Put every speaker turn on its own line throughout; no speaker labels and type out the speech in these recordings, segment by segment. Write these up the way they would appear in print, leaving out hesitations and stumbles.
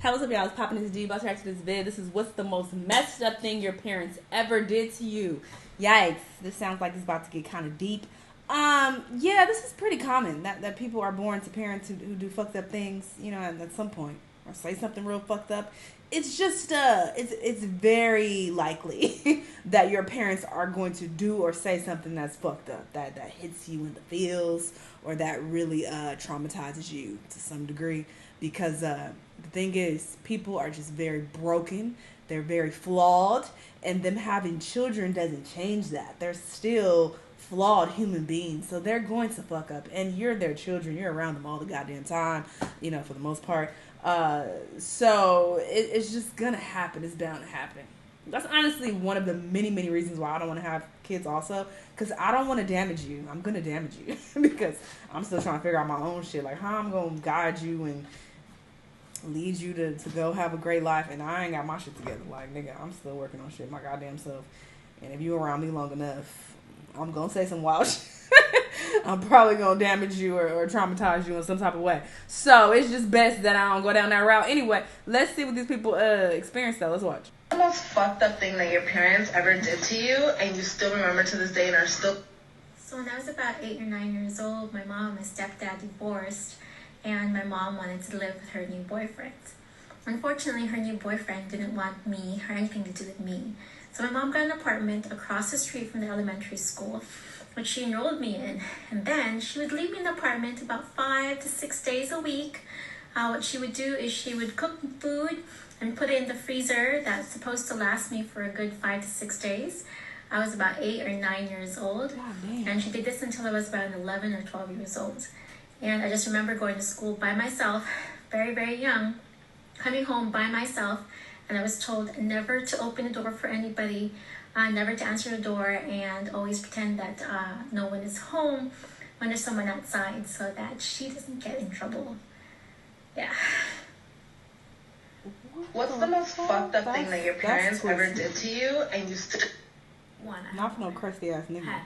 Hell, what's up, y'all? It's popping this G. About to react to this vid. This is what's the most messed up thing your parents ever did to you. Yikes. This sounds like it's about to get kind of deep. Yeah, this is pretty common that people are born to parents who do fucked up things, you know, at some point, or say something real fucked up. It's just it's very likely that your parents are going to do or say something that's fucked up, that hits you in the feels, or that really traumatizes you to some degree, because the thing is, people are just very broken. They're very flawed, and them having children doesn't change that. They're still flawed human beings, so they're going to fuck up, and you're their children. You're around them all the goddamn time, you know, for the most part. So it's just gonna happen. It's bound to happen. That's honestly one of the many reasons why I don't want to have kids also, because I don't want to damage you. I'm gonna damage you because I'm still trying to figure out my own shit, like how I'm gonna guide you and lead you to go have a great life, and I ain't got my shit together. Like, nigga, I'm still working on shit my goddamn self, and if you around me long enough, I'm gonna say some wild shit. I'm probably gonna damage you or traumatize you in some type of way. So it's just best that I don't go down that route. Anyway, let's see what these people experience though. Let's watch.
The most fucked up thing that your parents ever did to you and you still remember to this day and are still...
So when I was about 8 or 9 years old, my mom and my stepdad divorced, and my mom wanted to live with her new boyfriend. Unfortunately, her new boyfriend didn't want me or anything to do with me. So my mom got an apartment across the street from the elementary school, which she enrolled me in. And then she would leave me in the apartment about 5 to 6 days a week. What she would do is she would cook food and put it in the freezer that's supposed to last me for a good 5 to 6 days. I was about 8 or 9 years old. And she did this until I was about 11 or 12 years old. And I just remember going to school by myself, very young, coming home by myself, and I was told never to open the door for anybody, never to answer the door, and always pretend that no one is home when there's someone outside so that she doesn't get in trouble. Yeah.
What's the most fucked up thing that your parents ever did to you and you still...
Not for no crusty ass nigga.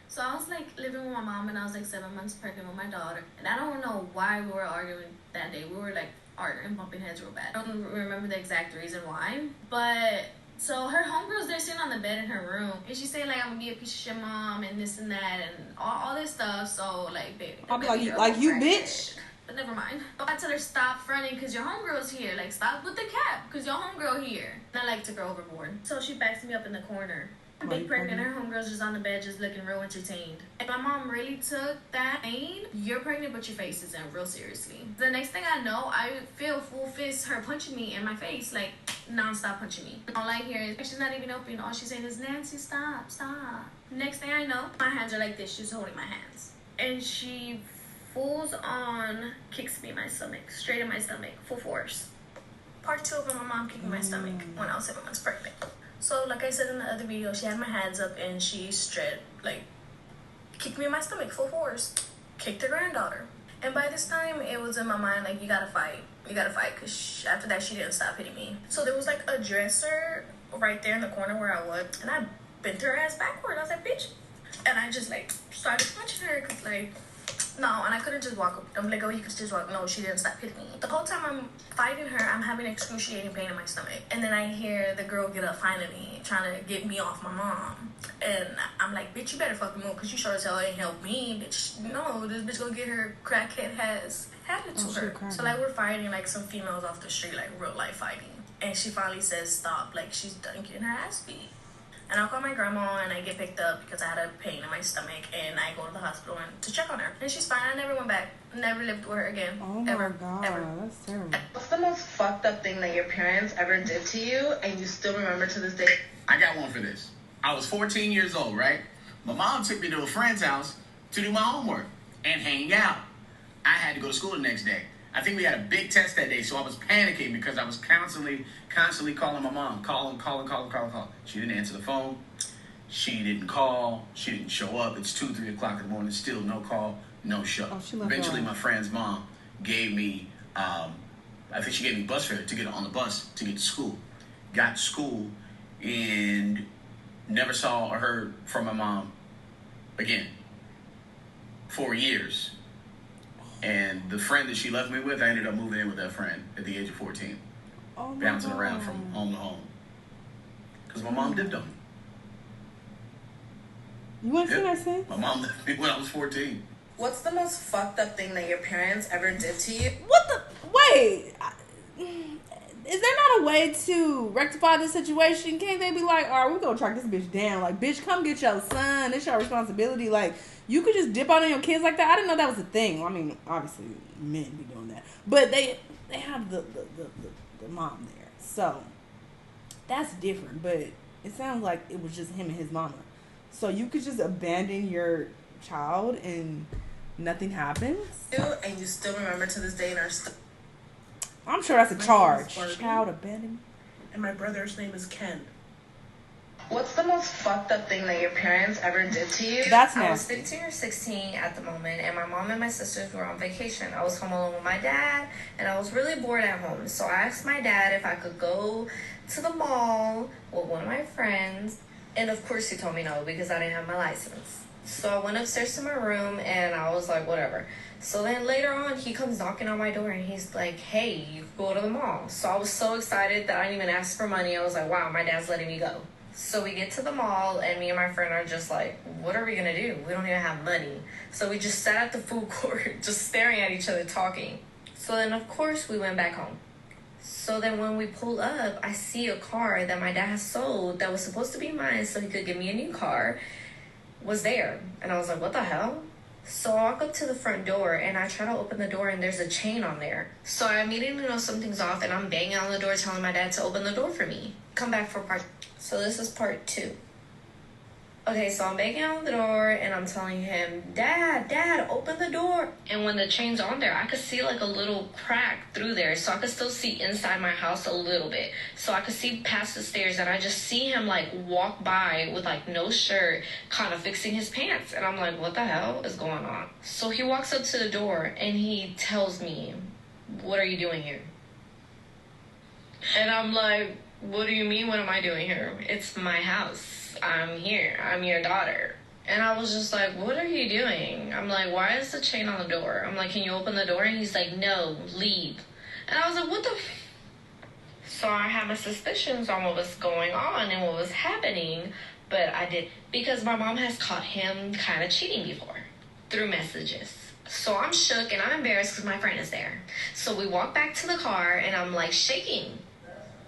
So I was like living with my mom, and I was like 7 months pregnant with my daughter, and I don't know why we were arguing that day. We were like arguing, bumping heads real bad. I don't remember the exact reason why, but so her homegirl's there sitting on the bed in her room, and she's saying like I'm gonna be a piece of shit mom and this and that and all this stuff. So like, baby,
I'll be like you bitch.
But never mind. I tell her stop fronting because your homegirl's here. Like, stop with the cap because your homegirl here. And I like to go overboard. So she backs me up in the corner. Big pregnant, her homegirl's just on the bed, just looking real entertained. And my mom really took that pain. You're pregnant, but your face isn't, real seriously. The next thing I know, I feel full fist her punching me in my face, like non-stop punching me. All I hear is, she's not even open. All she's saying is, Nancy, stop. Next thing I know, my hands are like this. She's holding my hands. And she fulls on kicks me in my stomach, straight in my stomach, full force. Part 2 of my mom kicking my stomach when I was 7 months pregnant. So, like I said in the other video, she had my hands up and she straight, like, kicked me in my stomach, full force. Kicked her granddaughter. And by this time, it was in my mind, like, you gotta fight. You gotta fight, because after that, she didn't stop hitting me. So there was, like, a dresser right there in the corner where I was, and I bent her ass backward. I was like, bitch. And I just, like, started punching her, because, like, no, and I couldn't just walk up. I'm like, oh, you could just walk. No, she didn't stop hitting me. The whole time I'm fighting her, I'm having excruciating pain in my stomach. And then I hear the girl get up finally, trying to get me off my mom. And I'm like, bitch, you better fucking move, because you sure as hell ain't help me, bitch. No, this bitch gonna get her crackhead has attitude to her. So, like, we're fighting, like, some females off the street, like, real life fighting. And she finally says stop, like, she's done getting her ass beat. And I'll call my grandma and I get picked up because I had a pain in my stomach, and I go to the hospital to check on her. And she's fine. I never went back. Never lived with her again.
Oh my God, that's terrible.
What's the most fucked up thing that your parents ever did to you and you still remember to this day?
I got one for this. I was 14 years old, right? My mom took me to a friend's house to do my homework and hang out. I had to go to school the next day. I think we had a big test that day, so I was panicking because I was constantly calling my mom. Calling. She didn't answer the phone. She didn't call. She didn't show up. It's 2, 3 o'clock in the morning. Still no call, no show. Eventually, my friend's mom gave me, I think she gave me bus fare to get on the bus to get to school. Got to school and never saw or heard from my mom again for years. And the friend that she left me with, I ended up moving in with that friend at the age of 14. bouncing around from home to home. Because my mom dipped on me.
You want to see that scene?
My mom left me when I was 14.
What's the most fucked up thing that your parents ever did to you?
What the? Wait. Is there not a way to rectify this situation? Can't they be like, all right, we're going to track this bitch down. Like, bitch, come get your son. It's your responsibility. Like, you could just dip out on your kids like that. I didn't know that was a thing. I mean, obviously, men be doing that. But they have the mom there. So, that's different. But it sounds like it was just him and his mama. So, you could just abandon your child and nothing happens?
And you still remember to this day and are still...
I'm sure that's a charge. Child abandonment.
And my brother's name is Ken.
What's the most fucked up thing that your parents ever did to you?
That's
nasty. I was 15 or 16 at the moment, and my mom and my sisters were on vacation. I was home alone with my dad, and I was really bored at home. So I asked my dad if I could go to the mall with one of my friends, and of course he told me no because I didn't have my license. So I went upstairs to my room, and I was like, whatever. So then later on, he comes knocking on my door, and he's like, hey, you can go to the mall. So I was so excited that I didn't even ask for money. I was like, wow, my dad's letting me go. So we get to the mall, and me and my friend are just like, what are we going to do? We don't even have money. So we just sat at the food court, just staring at each other, talking. So then, of course, we went back home. So then when we pulled up, I see a car that my dad has sold that was supposed to be mine so he could give me a new car was there. And I was like, what the hell? So I walk up to the front door, and I try to open the door, and there's a chain on there. So I immediately know something's off, and I'm banging on the door telling my dad to open the door for me. Come back for part. So this is part 2. Okay, so I'm banging on the door, and I'm telling him, Dad, open the door. And when the chain's on there, I could see like a little crack through there. So I could still see inside my house a little bit. So I could see past the stairs, and I just see him like walk by with like no shirt, kind of fixing his pants. And I'm like, what the hell is going on? So he walks up to the door, and he tells me, what are you doing here? And I'm like, what do you mean, what am I doing here? It's my house. I'm here. I'm your daughter. And I was just like, what are you doing? I'm like, why is the chain on the door? I'm like, can you open the door? And he's like, no, leave. And I was like, what the So I had my suspicions on what was going on and what was happening, but I did, because my mom has caught him kind of cheating before through messages. So I'm shook and I'm embarrassed because my friend is there. So we walk back to the car, and I'm like shaking.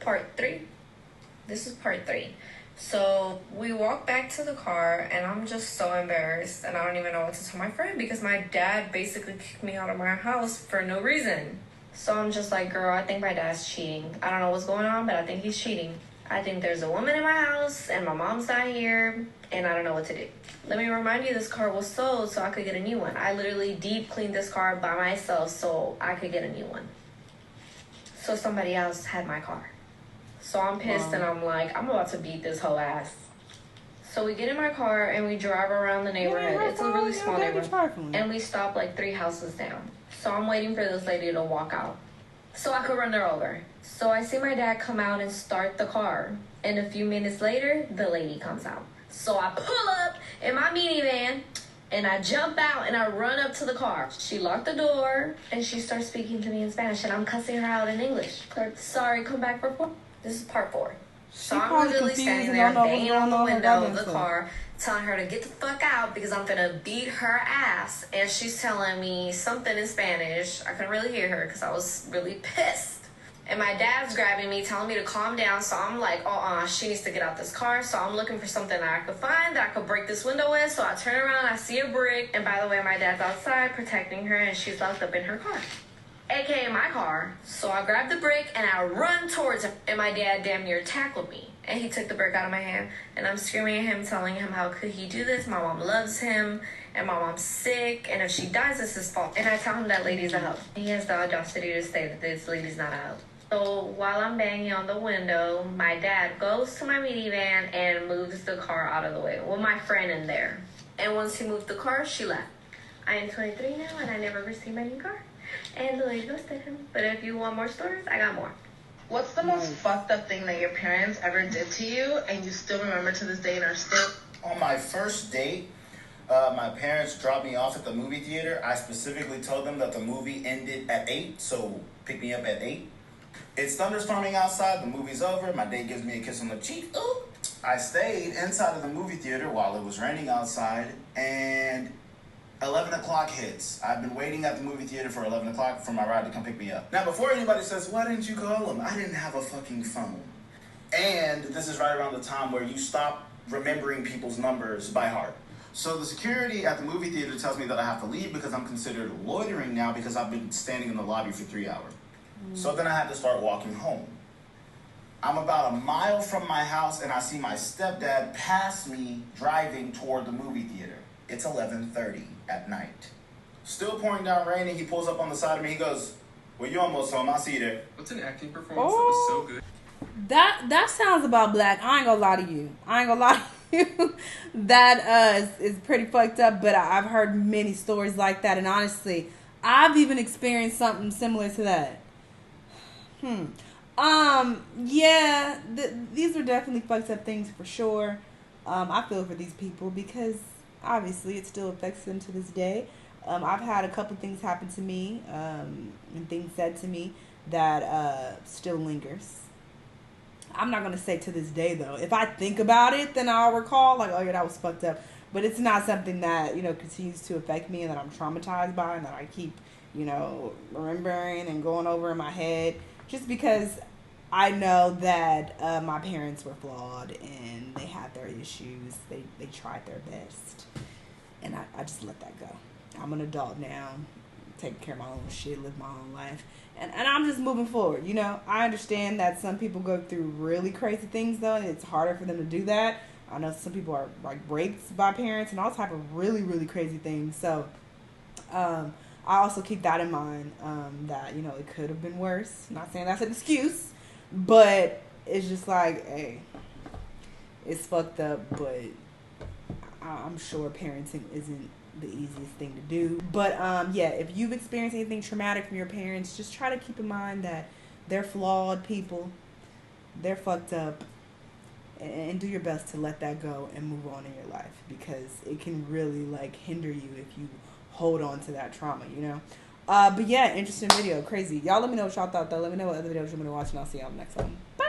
Part 3. This is part 3. So we walk back to the car, and I'm just so embarrassed, and I don't even know what to tell my friend because my dad basically kicked me out of my house for no reason. So I'm just like, girl, I think my dad's cheating. I don't know what's going on, but I think he's cheating. I think there's a woman in my house, and my mom's not here, and I don't know what to do. Let me remind you, this car was sold so I could get a new one. I literally deep cleaned this car by myself so I could get a new one. So somebody else had my car. So I'm pissed, and I'm like, I'm about to beat this whole ass. So we get in my car, and we drive around the neighborhood. It's a really small neighborhood. And we stop like 3 houses down. So I'm waiting for this lady to walk out so I could run her over. So I see my dad come out and start the car. And a few minutes later, the lady comes out. So I pull up in my minivan, and I jump out, and I run up to the car. She locked the door, and she starts speaking to me in Spanish, and I'm cussing her out in English. Sorry, come back for part. This is part 4. So I'm literally standing there banging on the window of the car, telling her to get the fuck out because I'm gonna beat her ass. And she's telling me something in Spanish. I couldn't really hear her because I was really pissed. And my dad's grabbing me, telling me to calm down. So I'm like, she needs to get out this car. So I'm looking for something that I could find that I could break this window with. So I turn around, I see a brick. And by the way, my dad's outside protecting her, and she's locked up in her car, aka my car. So I grabbed the brick, and I run towards him, and my dad damn near tackled me. And he took the brick out of my hand, and I'm screaming at him, telling him how could he do this? My mom loves him, and my mom's sick, and if she dies, it's his fault. And I tell him that lady's a hoe. He has the audacity to say that this lady's not a hoe. So while I'm banging on the window, my dad goes to my minivan and moves the car out of the way with my friend in there. And once he moved the car, she left. I am 23 now, and I never received my new car. And the lady ghosted him. But if you want more stories, I got more.
What's the most fucked up thing that your parents ever did to you and you still remember to this day and are still...
On my first date, my parents dropped me off at the movie theater. I specifically told them that the movie ended at 8, so pick me up at 8. It's thunderstorming outside. The movie's over. My date gives me a kiss on the cheek. Ooh. I stayed inside of the movie theater while it was raining outside, and 11 o'clock hits. I've been waiting at the movie theater for 11 o'clock for my ride to come pick me up. Now, before anybody says, why didn't you call him? I didn't have a fucking phone. And this is right around the time where you stop remembering people's numbers by heart. So the security at the movie theater tells me that I have to leave because I'm considered loitering now because I've been standing in the lobby for 3 hours. So then I had to start walking home. I'm about a mile from my house and I see my stepdad pass me driving toward the movie theater. It's 11:30 at night. Still pouring down rain, and he pulls up on the side of me. He goes, well, you almost home. I'll see you there.
What's an acting performance that was so good?
That sounds about black. I ain't gonna lie to you. That is pretty fucked up, but I've heard many stories like that, and honestly, I've even experienced something similar to that. Yeah, these were definitely fucked up things for sure. I feel for these people because obviously it still affects them to this day. I've had a couple things happen to me, and things said to me that still lingers. I'm not going to say to this day, though. If I think about it, then I'll recall, like, oh, yeah, that was fucked up. But it's not something that, continues to affect me and that I'm traumatized by and that I keep, remembering and going over in my head. Just because I know that my parents were flawed and they had their issues. They tried their best. And I just let that go. I'm an adult now. Taking care of my own shit, live my own life. And I'm just moving forward, I understand that some people go through really crazy things, though, and it's harder for them to do that. I know some people are, like, raped by parents and all type of really, really crazy things. So, I also keep that in mind, that, it could have been worse. Not saying that's an excuse, but it's just like, hey, it's fucked up, but I'm sure parenting isn't the easiest thing to do. But yeah, if you've experienced anything traumatic from your parents, just try to keep in mind that they're flawed people, they're fucked up, and do your best to let that go and move on in your life, because it can really, like, hinder you if you hold on to that trauma, but yeah, interesting video, crazy. Y'all let me know what y'all thought, though. Let me know what other videos you want to watch, and I'll see y'all next time. Bye.